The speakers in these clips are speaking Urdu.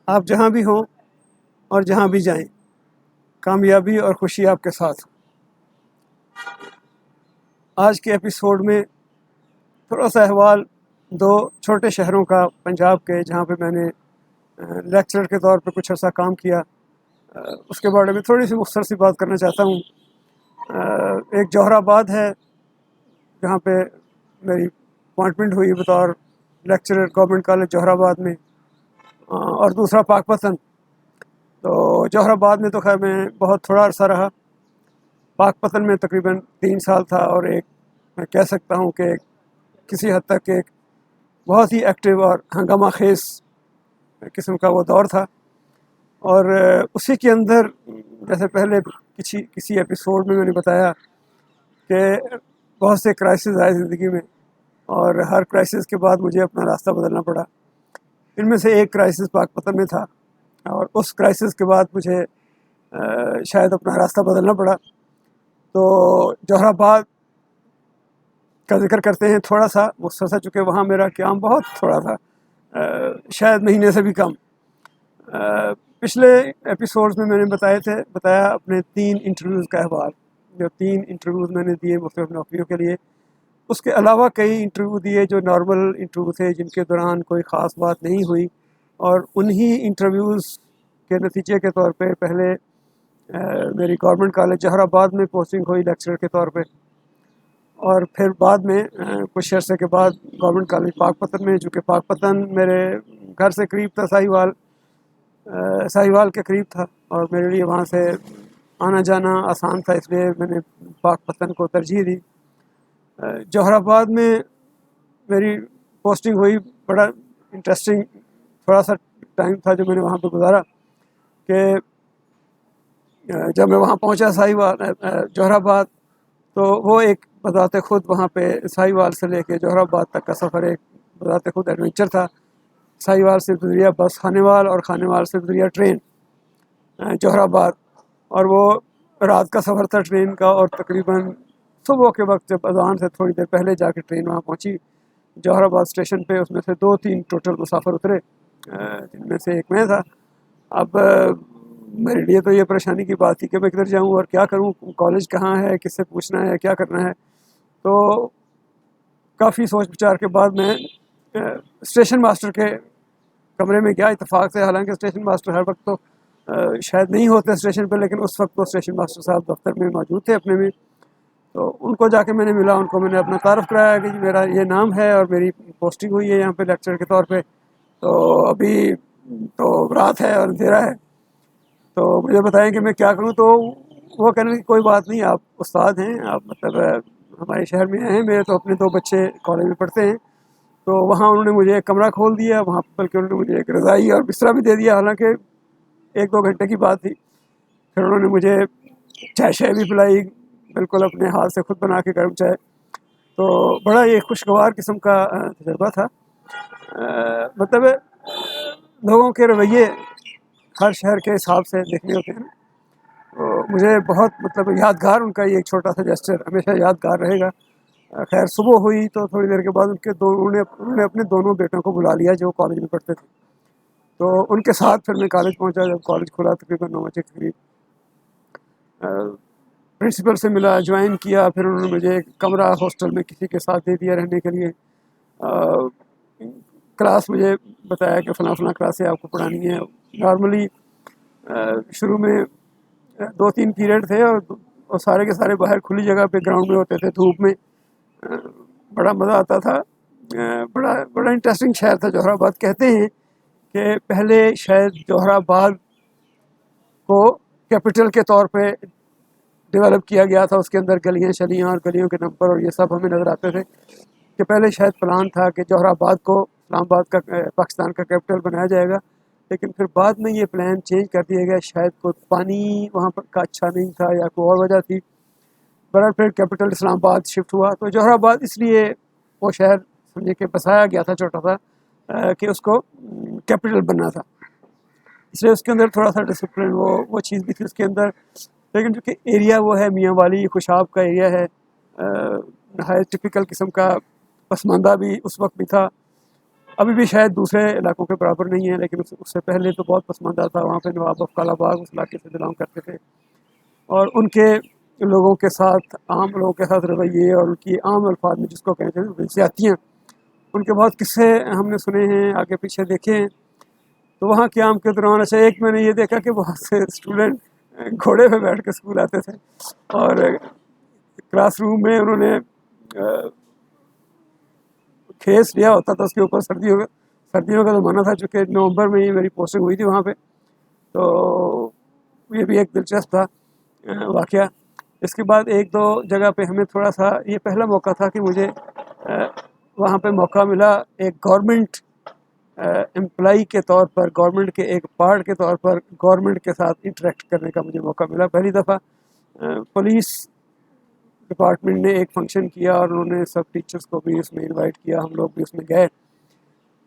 آپ جہاں بھی ہوں اور جہاں بھی جائیں، کامیابی اور خوشی آپ کے ساتھ۔ آج کے ایپیسوڈ میں تھوڑا سا احوال دو چھوٹے شہروں کا، پنجاب کے، جہاں پہ میں نے لیکچرر کے طور پہ کچھ عرصہ کام کیا، اس کے بارے میں تھوڑی سی مختصر سی بات کرنا چاہتا ہوں۔ ایک جوہر آباد ہے جہاں پہ میری اپوائنٹمنٹ ہوئی بطور لیکچرر گورنمنٹ کالج جوہر آباد میں، اور دوسرا پاک پتن۔ تو جوہر آباد میں تو خیر میں بہت تھوڑا عرصہ رہا، پاک پتن میں تقریباً 3 سال تھا، اور ایک میں کہہ سکتا ہوں کہ کسی حد تک ایک بہت ہی ایکٹیو اور ہنگامہ خیز قسم کا وہ دور تھا۔ اور اسی کے اندر جیسے پہلے کسی ایپیسوڈ میں نے بتایا کہ بہت سے کرائسس آئے زندگی میں، اور ہر کرائسس کے بعد مجھے اپنا راستہ بدلنا پڑا۔ ان میں سے ایک کرائسس پاک پتن میں تھا، اور اس کرائسس کے بعد مجھے شاید اپنا راستہ بدلنا پڑا۔ تو جوہر آباد کا ذکر کرتے ہیں تھوڑا سا مختصر، چونکہ وہاں میرا قیام بہت تھوڑا تھا، شاید مہینے سے بھی کم۔ پچھلے ایپیسوڈز میں نے بتایا اپنے 3 انٹرویوز کا احوال، جو 3 انٹرویوز میں نے دیے مختلف نوکریوں کے لیے۔ اس کے علاوہ کئی انٹرویو دیے جو نارمل انٹرویو تھے، جن کے دوران کوئی خاص بات نہیں ہوئی، اور انہی انٹرویوز کے نتیجے کے طور پہ پہلے میری گورنمنٹ کالج جوہر آباد میں پوسٹنگ ہوئی لیکچرر کے طور پہ، اور پھر بعد میں کچھ عرصے کے بعد گورنمنٹ کالج پاک پتن میں، چونکہ پاک پتن میرے گھر سے قریب تھا، ساہیوال کے قریب تھا، اور میرے لیے وہاں سے آنا جانا آسان تھا، اس لیے میں نے پاک پتن کو ترجیح دی۔ جوہر آباد میں میری پوسٹنگ ہوئی، بڑا انٹرسٹنگ تھوڑا سا ٹائم تھا جو میں نے وہاں پہ گزارا، کہ جب میں وہاں پہنچا جوہر آباد، تو وہ ایک بذات خود وہاں پہ ساہیوال سے لے کے جوہر آباد تک کا سفر ایک بذات خود ایڈونچر تھا۔ ساہیوال سے ذریعہ بس خانیوال، اور خانیوال سے ذریعہ ٹرین جوہر آباد، اور وہ رات کا سفر تھا ٹرین کا، اور تقریباً صبح کے وقت جب اذان سے تھوڑی دیر پہلے جا کے ٹرین وہاں پہنچی جوہر آباد اسٹیشن پہ، اس میں سے 2-3 ٹوٹل مسافر اترے، جن میں سے ایک میں تھا۔ اب میرے لیے تو یہ پریشانی کی بات تھی کہ میں کدھر جاؤں اور کیا کروں، کالج کہاں ہے، کس سے پوچھنا ہے، کیا کرنا ہے۔ تو کافی سوچ بچار کے بعد میں اسٹیشن ماسٹر کے کمرے میں گیا اتفاق سے، حالانکہ اسٹیشن ماسٹر ہر وقت تو شاید نہیں ہوتے اسٹیشن پہ، لیکن اس وقت تو اسٹیشن ماسٹر صاحب دفتر میں موجود تھے اپنے میں۔ تو ان کو جا کے میں نے ملا، ان کو میں نے اپنا تعارف کرایا کہ میرا یہ نام ہے اور میری پوسٹنگ ہوئی ہے یہاں پہ لیکچر کے طور پہ، تو ابھی تو رات ہے اور اندھیرا ہے، تو مجھے بتائیں کہ میں کیا کروں۔ تو وہ کہنے لگے کوئی بات نہیں، آپ استاد ہیں، آپ مطلب ہمارے شہر میں آئے ہیں، میرے تو اپنے 2 بچے کالج میں پڑھتے ہیں۔ تو وہاں انہوں نے مجھے ایک کمرہ کھول دیا، وہاں بلکہ انہوں نے مجھے ایک رضائی اور بسترا بھی دے دیا، حالانکہ 1-2 گھنٹے کی بات تھی۔ پھر انہوں نے مجھے چائے بھی پلائی، بالکل اپنے ہاتھ سے خود بنا کے گرم چائے۔ تو بڑا یہ خوشگوار قسم کا تجربہ تھا۔ مطلب لوگوں کے رویے ہر شہر کے حساب سے دیکھنے ہوتے ہیں، تو مجھے بہت مطلب یادگار ان کا یہ ایک چھوٹا سا جسچر ہمیشہ یادگار رہے گا۔ خیر صبح ہوئی تو تھوڑی دیر کے بعد انہوں نے اپنے دونوں بیٹوں کو بلا لیا جو کالج میں پڑھتے تھے، تو ان کے ساتھ پھر میں کالج پہنچا۔ جب کالج کھلا تقریباً 9 بجے کے قریب، پرنسپل سے ملا، جوائن کیا، پھر انہوں نے مجھے ایک کمرہ ہاسٹل میں کسی کے ساتھ دے دیا رہنے کے لیے۔ کلاس مجھے بتایا کہ فلاں کلاسیں آپ کو پڑھانی ہے۔ نارملی شروع میں 2-3 پیریڈ تھے، اور سارے کے سارے باہر کھلی جگہ پہ گراؤنڈ میں ہوتے تھے، دھوپ میں، بڑا مزہ آتا تھا۔ بڑا انٹرسٹنگ شہر تھا جوہر آباد۔ کہتے ہیں کہ پہلے شاید جوہر آباد کو کیپٹل کے طور پہ ڈیولپ کیا گیا تھا، اس کے اندر گلیاں شلیاں اور گلیوں کے نمبر اور یہ سب ہمیں نظر آتے تھے، کہ پہلے شاید پلان تھا کہ جوہر آباد کو اسلام آباد کا پاکستان کا کیپٹل بنایا جائے گا، لیکن پھر بعد میں یہ پلان چینج کر دیا گیا، شاید کوئی پانی وہاں پر کا اچھا نہیں تھا یا کوئی اور وجہ تھی۔ برحال پھر کیپٹل اسلام آباد شفٹ ہوا، تو جوہر آباد اس لیے وہ شہر سمجھے کہ بسایا گیا تھا چھوٹا سا، کہ اس کو کیپٹل بننا تھا، اس لیے اس کے اندر تھوڑا سا ڈسپلن وہ چیز بھی تھی اس کے اندر۔ لیکن چونکہ ایریا وہ ہے میاں والی خوشاب کا ایریا ہے، نہایت ٹپیکل قسم کا پسماندہ بھی اس وقت بھی تھا، ابھی بھی شاید دوسرے علاقوں کے برابر نہیں ہے، لیکن اس سے پہلے تو بہت پسماندہ تھا وہاں پہ۔ نواب آف کالا باغ اس علاقے سے بلانگ کرتے تھے، اور ان کے لوگوں کے ساتھ، عام لوگوں کے ساتھ رویے اور ان کی عام الفاظ میں جس کو کہتے ہیں زیادتیاں، ان کے بہت قصے ہم نے سنے ہیں، آگے پیچھے دیکھے ہیں۔ تو وہاں قیام کے دوران اچھا ایک میں نے یہ دیکھا کہ بہت سے اسٹوڈنٹ گھوڑے پہ بیٹھ کے اسکول آتے تھے، اور کلاس روم میں انہوں نے کھیس لیا ہوتا تھا اس کے اوپر۔ سردیوں کا زمانہ تھا، چونکہ نومبر میں ہی میری پوسٹنگ ہوئی تھی وہاں پہ، تو یہ بھی ایک دلچسپ تھا واقعہ۔ اس کے بعد ایک دو جگہ پہ ہمیں تھوڑا سا، یہ پہلا موقع تھا کہ مجھے وہاں پہ موقع ملا ایک گورنمنٹ امپلائی کے طور پر، گورنمنٹ کے ایک پارٹ کے طور پر گورنمنٹ کے ساتھ انٹریکٹ کرنے کا مجھے موقع ملا۔ پہلی دفعہ پولیس ڈپارٹمنٹ نے ایک فنکشن کیا اور انہوں نے سب ٹیچرز کو بھی اس میں انوائٹ کیا، ہم لوگ بھی اس میں گئے۔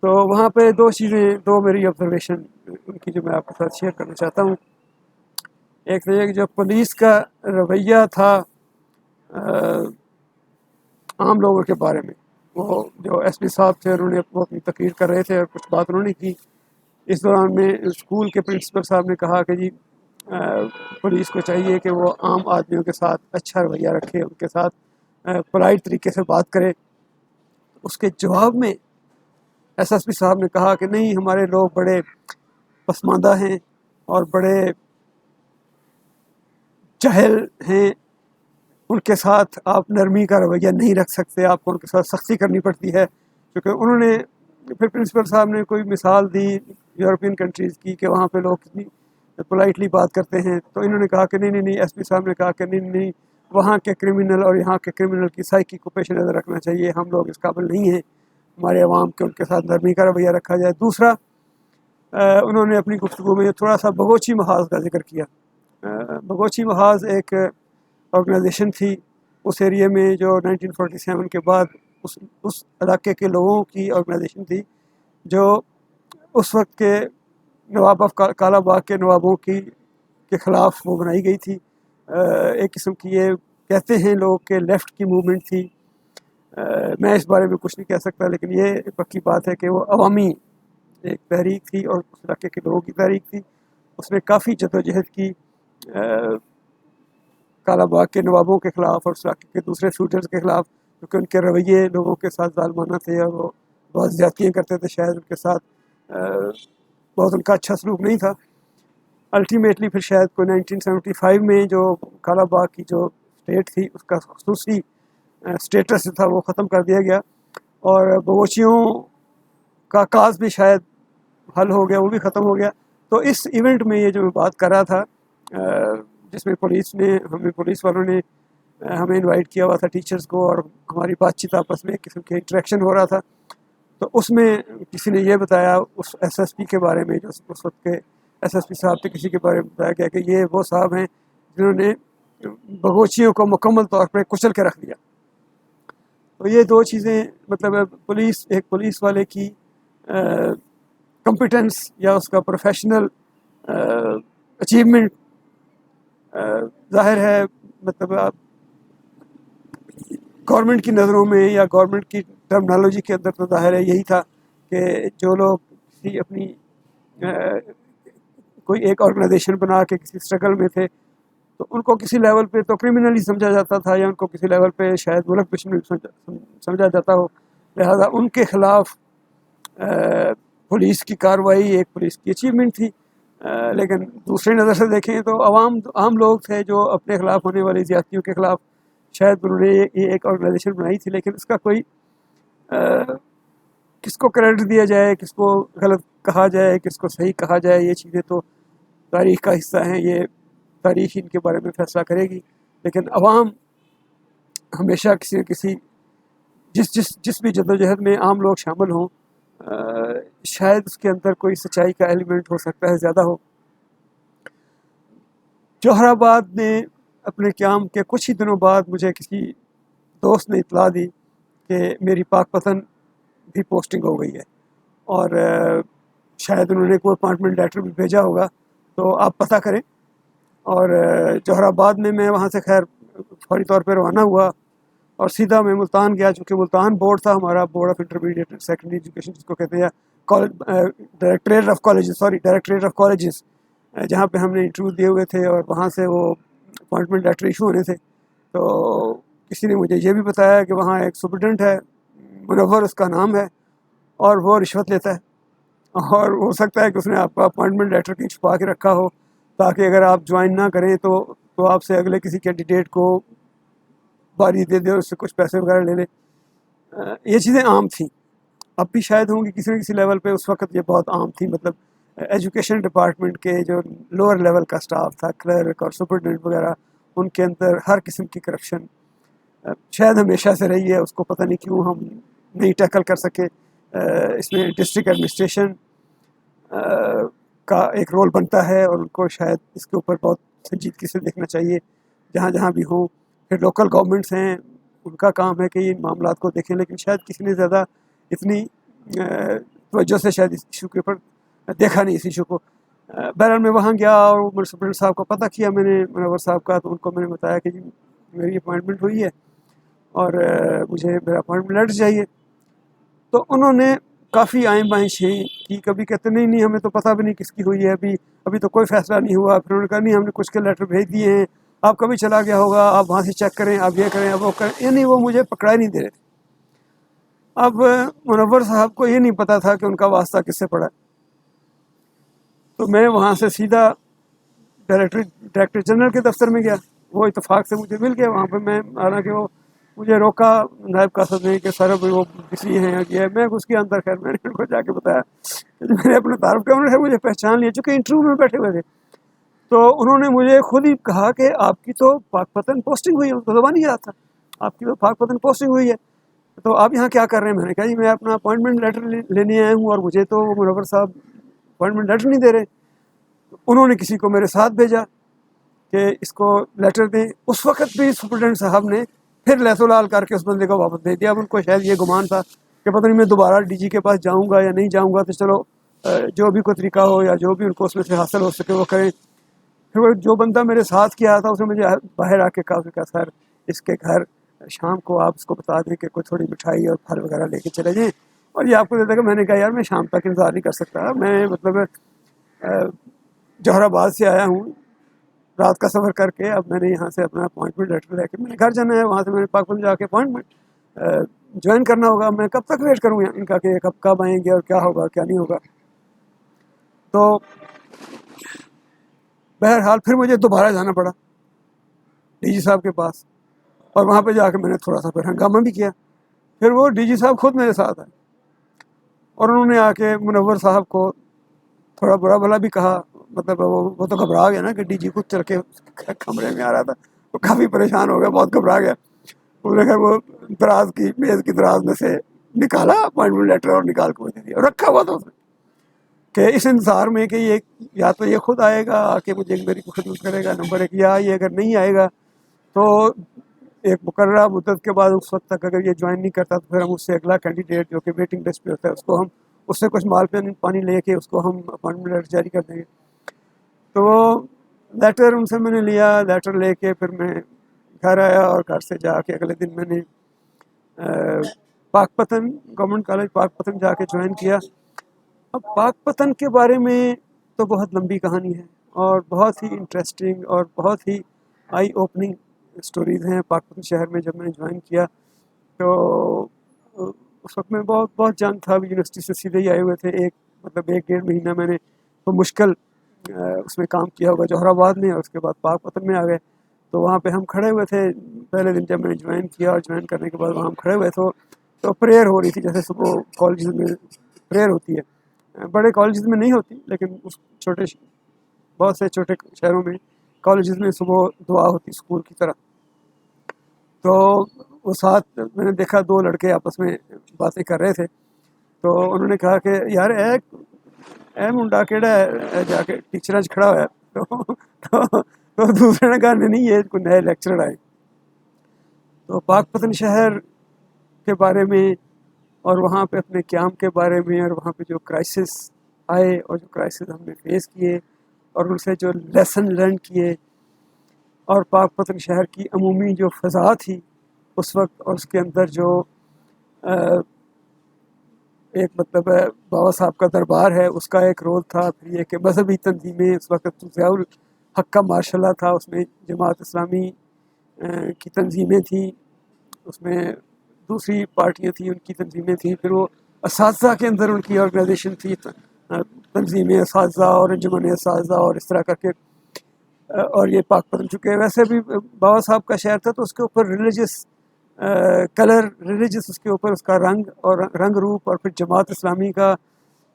تو وہاں پہ دو میری آبزرویشن ان کی جو میں آپ کے ساتھ شیئر کرنا چاہتا ہوں۔ ایک تو یہ کہ جو پولیس کا رویہ تھا عام لوگوں کے بارے میں، وہ جو ایس پی صاحب تھے انہوں نے وہ اپنی تقریر کر رہے تھے اور کچھ بات انہوں نے کی۔ اس دوران میں اسکول کے پرنسپل صاحب نے کہا کہ جی پولیس کو چاہیے کہ وہ عام آدمیوں کے ساتھ اچھا رویہ رکھے، ان کے ساتھ پولائٹ طریقے سے بات کرے۔ اس کے جواب میں ایس پی صاحب نے کہا کہ نہیں، ہمارے لوگ بڑے پسماندہ ہیں اور بڑے جاہل ہیں، ان کے ساتھ آپ نرمی کا رویہ نہیں رکھ سکتے، آپ کو ان کے ساتھ سختی کرنی پڑتی ہے۔ کیونکہ انہوں نے پھر پرنسپل صاحب نے کوئی مثال دی یورپین کنٹریز کی کہ وہاں پہ لوگ کتنی پولائٹلی بات کرتے ہیں، تو انہوں نے کہا کہ نہیں، ایس پی صاحب نے کہا کہ نہیں، وہاں کے کرمنل اور یہاں کے کرمنل کی سائیکی کو پیش نظر رکھنا چاہیے، ہم لوگ اس قابل نہیں ہیں، ہمارے عوام کے ان کے ساتھ نرمی کا رویہ رکھا جائے۔ دوسرا، انہوں نے اپنی گفتگو میں تھوڑا سا بگوچی محاذ کا ذکر کیا۔ بگوچی محاذ ایک آرگنائزیشن تھی اس ایریے میں جو 1947 کے بعد اس علاقے کے لوگوں کی آرگنائزیشن تھی، جو اس وقت کے نواب آف کالا باغ کے نوابوں کے خلاف وہ بنائی گئی تھی۔ ایک قسم کی یہ کہتے ہیں لوگ کہ لیفٹ کی موومنٹ تھی۔ میں اس بارے میں کچھ نہیں کہہ سکتا، لیکن یہ پکی بات ہے کہ وہ عوامی ایک تحریک تھی اور اس علاقے کے لوگوں کی تحریک تھی۔ اس نے کافی جدوجہد کی کالا باغ کے نوابوں کے خلاف اور اس علاقے کے دوسرے سوٹرز کے خلاف، کیونکہ ان کے رویے لوگوں کے ساتھ ظالمانہ تھے اور وہ بہت زیادتیاں کرتے تھے، شاید ان کے ساتھ بہت ان کا اچھا سلوک نہیں تھا۔ الٹیمیٹلی پھر شاید کوئی 1975 میں جو کالا باغ کی جو اسٹیٹ تھی اس کا خصوصی اسٹیٹس جو تھا وہ ختم کر دیا گیا، اور بگوچیوں کا کاز بھی شاید حل ہو گیا، وہ بھی ختم ہو گیا۔ تو اس ایونٹ میں یہ جو میں بات کر رہا تھا، جس میں پولیس والوں نے ہمیں انوائٹ کیا ہوا تھا ٹیچرز کو، اور ہماری بات چیت آپس میں ایک قسم کی انٹریکشن ہو رہا تھا، تو اس میں کسی نے یہ بتایا اس ایس پی کے بارے میں، جو اس وقت کے ایس پی صاحب تھے، کسی کے بارے میں بتایا گیا کہ یہ وہ صاحب ہیں جنہوں نے بگوچیوں کو مکمل طور پر کچل کے رکھ دیا۔ تو یہ دو چیزیں، مطلب ایک پولیس والے کی کمپیٹنس یا اس کا پروفیشنل اچیومنٹ ظاہر ہے، مطلب گورنمنٹ کی نظروں میں یا گورنمنٹ کی ٹرمنالوجی کے اندر تو ظاہر ہے یہی تھا کہ جو لوگ کسی اپنی کوئی ایک آرگنائزیشن بنا کے کسی اسٹرگل میں تھے، تو ان کو کسی لیول پہ تو کرمنلی سمجھا جاتا تھا، یا ان کو کسی لیول پہ شاید ملک دشمن سمجھا جاتا ہو، لہذا ان کے خلاف پولیس کی کارروائی ایک پولیس کی اچیومنٹ تھی۔ لیکن دوسری نظر سے دیکھیں تو عام لوگ تھے جو اپنے خلاف ہونے والی زیادتیوں کے خلاف شاید انہوں نے یہ ایک آرگنائزیشن بنائی تھی، لیکن اس کا کوئی کس کو کریڈٹ دیا جائے، کس کو غلط کہا جائے، کس کو صحیح کہا جائے، یہ چیزیں تو تاریخ کا حصہ ہیں، یہ تاریخ ان کے بارے میں فیصلہ کرے گی۔ لیکن عوام ہمیشہ کسی نہ کسی جس بھی جدوجہد میں عام لوگ شامل ہوں، شاید اس کے اندر کوئی سچائی کا ایلیمنٹ ہو سکتا ہے، زیادہ ہو۔ جوہر آباد نے اپنے قیام کے کچھ ہی دنوں بعد مجھے کسی دوست نے اطلاع دی کہ میری پاک پتن بھی پوسٹنگ ہو گئی ہے، اور شاید انہوں نے کوئی اپائنٹمنٹ لیٹر بھی بھیجا ہوگا، تو آپ پتہ کریں۔ اور جوہر آباد میں وہاں سے خیر فوری طور پہ روانہ ہوا، اور سیدھا میں ملتان گیا، چونکہ ملتان بورڈ تھا ہمارا، board of intermediate secondary education جس کو کہتے ہیں، ڈائریکٹریٹ آف کالجز، جہاں پہ ہم نے انٹرویو دیے ہوئے تھے اور وہاں سے وہ اپوائنٹمنٹ لیٹر ایشو ہونے تھے. تو کسی نے مجھے یہ بھی بتایا کہ وہاں ایک سپرنٹینڈنٹ ہے، منور اس کا نام ہے، اور وہ رشوت لیتا ہے، اور ہو سکتا ہے کہ اس نے آپ کا اپوائنٹمنٹ لیٹر کہیں چھپا کے رکھا ہو تاکہ اگر آپ جوائن نہ کریں تو آپ سے اگلے کسی کینڈیڈیٹ کو باری دے دے اور اس سے کچھ پیسے وغیرہ لے لے. یہ چیزیں عام تھیں، اب بھی شاید ہوں گی کسی نہ کسی لیول پہ، اس وقت یہ بہت عام تھی. مطلب ایجوکیشن ڈپارٹمنٹ کے جو لوور لیول کا سٹاف تھا، کلرک اور سپرنٹینڈنٹ وغیرہ، ان کے اندر ہر قسم کی کرپشن شاید ہمیشہ سے رہی ہے. اس کو پتہ نہیں کیوں ہم نہیں ٹیکل کر سکے. اس میں ڈسٹرکٹ ایڈمنسٹریشن کا ایک رول بنتا ہے، اور ان کو شاید اس کے اوپر بہت سنجیدگی سے دیکھنا چاہیے جہاں جہاں بھی ہوں. پھر لوکل گورنمنٹس ہیں، ان کا کام ہے کہ ان معاملات کو دیکھیں، لیکن شاید کسی نے زیادہ اتنی توجہ سے شاید اس ایشو کے اوپر دیکھا نہیں اس ایشو کو. بہرحال میں وہاں گیا اور سپرنٹینڈنٹ صاحب کو پتہ کیا میں نے، منور صاحب کا، تو ان کو میں نے بتایا کہ جی میری اپوائنٹمنٹ ہوئی ہے اور مجھے میرا اپوائنٹمنٹ لیٹر چاہیے. تو انہوں نے کافی آئیں بائیں کی، کبھی کہتے نہیں ہمیں تو پتہ بھی نہیں کس کی ہوئی ہے، ابھی تو کوئی فیصلہ نہیں ہوا. پھر انہوں نے کہا نہیں ہم نے کچھ کے لیٹر بھیج دیے ہیں، آپ کبھی چلا گیا ہوگا، آپ وہاں سے چیک کریں، آپ یہ کریں، آپ وہ کریں. یعنی وہ مجھے پکڑا نہیں دے رہے تھے. اب منور صاحب کو یہ نہیں پتا تھا کہ ان کا واسطہ کس سے پڑا ہے. تو میں وہاں سے سیدھا ڈائریکٹر جنرل کے دفتر میں گیا. وہ اتفاق سے مجھے مل گیا وہاں پہ. میں حالانکہ وہ مجھے روکا نائب قاصد نے کہ سر وہ کسی ہیں یہ ہے. میں اس کے اندر خیر میں نے ان کو جا کے بتایا، میں نے اپنا تعارف کیا. انہوں نے مجھے پہچان لیا چونکہ انٹرویو میں بیٹھے ہوئے تھے. تو انہوں نے مجھے خود ہی کہا کہ آپ کی تو پاک پتن پوسٹنگ ہوئی ہے. ان کو زبان نہیں یاد تھا. آپ کی تو پاک پتن پوسٹنگ ہوئی ہے، تو آپ یہاں کیا کر رہے ہیں؟ میں نے کہا جی میں اپنا اپوائنٹمنٹ لیٹر لینے آیا ہوں، اور مجھے تو منور صاحب اپوائنٹمنٹ لیٹر نہیں دے رہے. انہوں نے کسی کو میرے ساتھ بھیجا کہ اس کو لیٹر دیں. اس وقت بھی سپرنٹینڈنٹ صاحب نے پھر لیس و لال کر کے اس بندے کو واپس بھیج دیا. اب ان کو شاید یہ گمان تھا کہ پتہ نہیں میں دوبارہ ڈی جی کے پاس جاؤں گا یا نہیں جاؤں گا، تو چلو جو بھی کوئی طریقہ ہو یا جو بھی ان کو اس میں سے حاصل ہو سکے وہ کریں. پھر وہ جو بندہ میرے ساتھ کیا تھا اس نے مجھے باہر آ کے کہا سر اس کے گھر شام کو آپ اس کو بتا دیں کہ کوئی تھوڑی مٹھائی اور پھل وغیرہ لے کے چلے جائیں اور یہ آپ کو دے دے گا. میں نے کہا یار میں شام تک انتظار نہیں کر سکتا. میں مطلب جوہر آباد سے آیا ہوں رات کا سفر کر کے. اب میں نے یہاں سے اپنا اپوائنٹمنٹ لیٹر لے کے میں نے گھر جانا ہے. وہاں سے میں نے پاک پتن جا کے اپوائنٹمنٹ جوائن کرنا ہوگا. میں کب تک ویٹ کروں ان کا کہ کب آئیں گے اور کیا ہوگا کیا نہیں ہوگا. تو بہرحال پھر مجھے دوبارہ جانا پڑا ڈی جی صاحب کے پاس، اور وہاں پہ جا کے میں نے تھوڑا سا پھر ہنگامہ بھی کیا. پھر وہ ڈی جی صاحب خود میرے ساتھ آئے اور انہوں نے آ کے منور صاحب کو تھوڑا برا بھلا بھی کہا. مطلب وہ تو گھبرا گیا نا کہ ڈی جی خود چل کے کمرے میں آ رہا تھا. وہ کافی پریشان ہو گیا، بہت گھبرا گیا. انہوں نے وہ دراز کی میز کی دراز میں سے نکالا اپوائنٹمنٹ لیٹر اور نکال کے مجھے دیا. رکھا ہوا تھا اس نے کہ اس انتظار میں کہ یہ یا تو یہ خود آئے گا آ کے مجھے میری خدمت کرے گا، نمبر ایک، یا یہ اگر نہیں آئے گا تو ایک مقررہ مدت کے بعد اس وقت تک اگر یہ جوائن نہیں کرتا تو پھر ہم اس سے اگلا کینڈیڈیٹ جو کہ ویٹنگ لسٹ پہ ہوتا ہے اس کو ہم اس سے کچھ مال پانی لے کے اس کو ہم اپوائنٹمنٹ لیٹر جاری کر دیں گے. تو وہ لیٹر ان سے میں نے لیا. لیٹر لے کے پھر میں گھر آیا اور گھر سے جا کے اگلے دن میں نے پاک پتن گورنمنٹ کالج پاک پتن جا کے جوائن کیا. اب پاک پتن کے بارے میں تو بہت لمبی کہانی ہے اور بہت ہی انٹرسٹنگ اور بہت ہی آئی اوپننگ اسٹوریز ہیں. پاک پتن شہر میں جب میں نے جوائن کیا تو اس وقت میں بہت جنگ تھا. یونیورسٹی سے سیدھے ہی آئے ہوئے تھے. مطلب 1-1.5 مہینہ میں نے تو مشکل اس میں کام کیا ہوگا جوہر آباد میں، اور اس کے بعد پاک پتن میں آ گئے. تو وہاں پہ ہم کھڑے ہوئے تھے پہلے دن جب میں نے جوائن کیا، اور جوائن کرنے کے بعد وہاں ہم کھڑے ہوئے تو پریئر ہو رہی تھی جیسے صبح کالجز میں پریئر ہوتی ہے. بڑے کالجز میں نہیں ہوتی لیکن اس بہت سے چھوٹے شہروں میں کالجز میں صبح دعا ہوتی اسکول کی طرح. تو وہ ساتھ میں نے دیکھا 2 لڑکے آپس میں باتیں کر رہے تھے. تو انہوں نے کہا کہ یار اے منڈا کیڑا ہے جا کے ٹیچر کھڑا ہوا ہے. تو دوسرے نے کہا نہیں یہ کوئی نئے لیکچرر آئے. تو پاک پتن شہر کے بارے میں اور وہاں پہ اپنے قیام کے بارے میں اور وہاں پہ جو کرائسس آئے اور جو کرائسس ہم نے فیس کیے اور ان سے جو لیسن لرن کیے، اور پاک پتن شہر کی عمومی جو فضا تھی اس وقت، اور اس کے اندر جو ایک مطلب بابا صاحب کا دربار ہے اس کا ایک رول تھا. پھر یہ کہ مذہبی تنظیمیں، اس وقت ضیاء الحق کا مارشاء اللہ تھا، اس میں جماعت اسلامی کی تنظیمیں تھیں، اس میں دوسری پارٹیاں تھیں ان کی تنظیمیں تھیں. پھر وہ اساتذہ کے اندر ان کی آرگنائزیشن تھی، تنظیمیں اساتذہ اور انجمن اساتذہ اور اس طرح کر کے. اور یہ پاک پتن چکے ویسے بھی بابا صاحب کا شہر تھا تو اس کے اوپر ریلیجس کلر، ریلیجس اس کے اوپر اس کا رنگ اور رنگ روپ، اور پھر جماعت اسلامی کا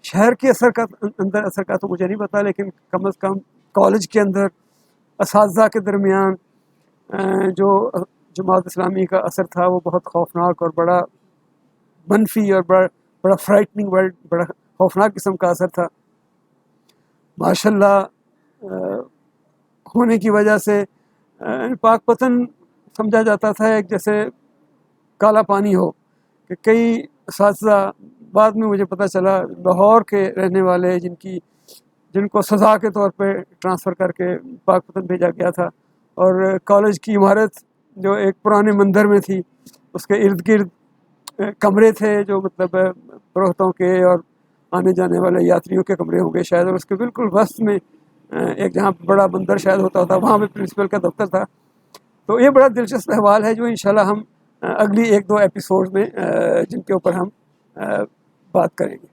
شہر کے اثر کا اندر اثر کا تو مجھے نہیں پتا، لیکن کم از کم کالج کے اندر اساتذہ کے درمیان جو جماعت اسلامی کا اثر تھا وہ بہت خوفناک اور بڑا منفی اور بڑا فرائٹننگ، بڑا خوفناک قسم کا اثر تھا. ماشاء اللہ ہونے کی وجہ سے پاک پتن سمجھا جاتا تھا ایک جیسے کالا پانی ہو، کہ کئی اساتذہ بعد میں مجھے پتہ چلا لاہور کے رہنے والے جن کو سزا کے طور پہ ٹرانسفر کر کے پاک پتن بھیجا گیا تھا، اور کالج کی عمارت جو ایک پرانے مندر میں تھی اس کے ارد گرد کمرے تھے جو مطلب فروختوں کے اور آنے جانے والے یاتریوں کے کمرے ہوں گے شاید، اور اس کے بالکل وسط میں ایک جہاں بڑا مندر شاید ہوتا تھا وہاں پہ پرنسپل کا دفتر تھا. تو یہ بڑا دلچسپ احوال ہے جو انشاءاللہ ہم اگلی 1-2 ایپیسوڈ میں جن کے اوپر ہم بات کریں گے.